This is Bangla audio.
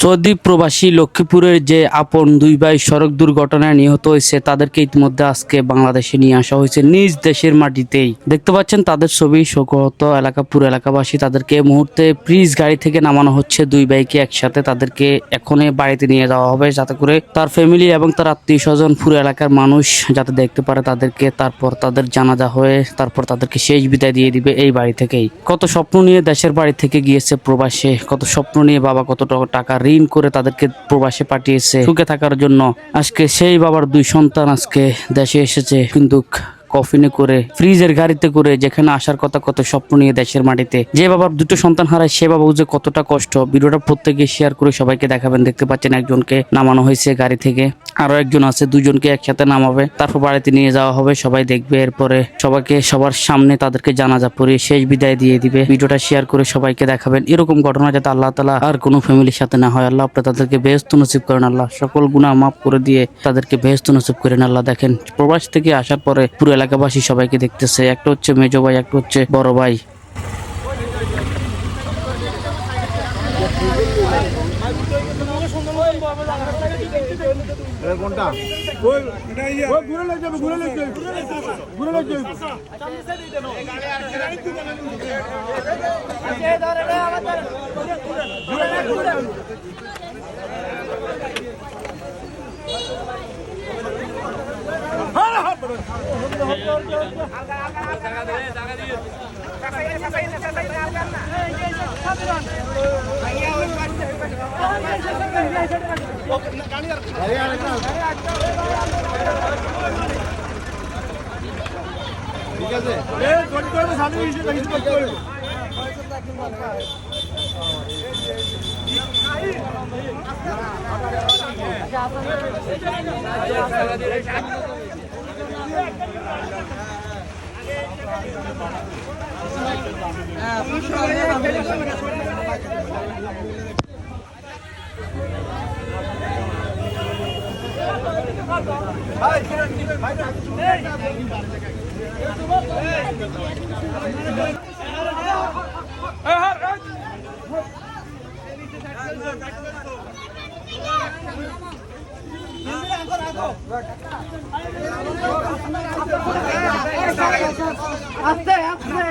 সৌদি প্রবাসী লক্ষ্মীপুরের যে আপন দুই ভাই সড়ক দুর্ঘটনায় নিহত হয়েছে তাদেরকে ইতিমধ্যে আজকে বাংলাদেশে নিয়ে আসা হয়েছে নিজ দেশের মাটিতেই। দেখতে পাচ্ছেন তাদের ছবি, শোকহত এলাকা, পুরো এলাকাবাসী। তাদেরকে এই মুহূর্তে ব্রিজ গাড়ি থেকে নামানো হচ্ছে, দুই ভাইকে একসাথে। তাদেরকে এখনই বাড়িতে নিয়ে যাওয়া হবে যাতে করে তার ফ্যামিলি এবং তার আত্মীয় স্বজন, পুরো এলাকার মানুষ যাতে দেখতে পারে তাদেরকে। তারপর তাদের জানাজা হয়ে তারপর তাদেরকে শেষ বিদায় দিয়ে দিবে এই বাড়ি থেকেই। কত স্বপ্ন নিয়ে দেশের বাড়ি থেকে গিয়েছে প্রবাসে, কত স্বপ্ন নিয়ে বাবা কত টাকা ঋণ করে তাদেরকে প্রবাসে পাঠিয়েছে সুখে থাকার জন্য। আজকে সেই বাবার দুই সন্তান আজকে দেশে এসেছে, কিন্তু কফিনে করে, ফ্রিজের গাড়িতে করে, যেখানে আসার কথা কত স্বপ্ন নিয়ে দেশের মাটিতে। যে বাবার দুটো সন্তান হারায় সে বাবা বুঝে কতটা কষ্ট। ভিডিওটা প্রত্যেকে শেয়ার করে সবাইকে দেখাবেন। দেখতে পাচ্ছেন একজনকে নামানো হয়েছে গাড়ি থেকে, আরো একজন আছে, দুজনকে একসাথে নামাবে, তারপর বাড়িতে নিয়ে যাওয়া হবে, সবাই দেখবে। এরপরে সবাইকে সবার সামনে তাদেরকে জানাজা পড়িয়ে শেষ বিদায় দিয়ে দিবে। ভিডিওটা শেয়ার করে সবাইকে দেখাবেন। এরকম ঘটনা যাতে আল্লাহ তাআলা আর কোনো ফ্যামিলির সাথে না হয়। আল্লাহ আপনি তাদেরকে বেহেশত নসিব করেন। আল্লাহ সকল গুনাহ মাফ করে দিয়ে তাদেরকে বেহেশত নসিব করেন। আল্লাহ দেখেন প্রবাস থেকে আসার পরে পুরো এলাকাবাসী সবাইকে দেখতেছে। একটা হচ্ছে মেজো ভাই, একটা হচ্ছে বড় ভাই। ঠিক আছে আস্তে আস্তে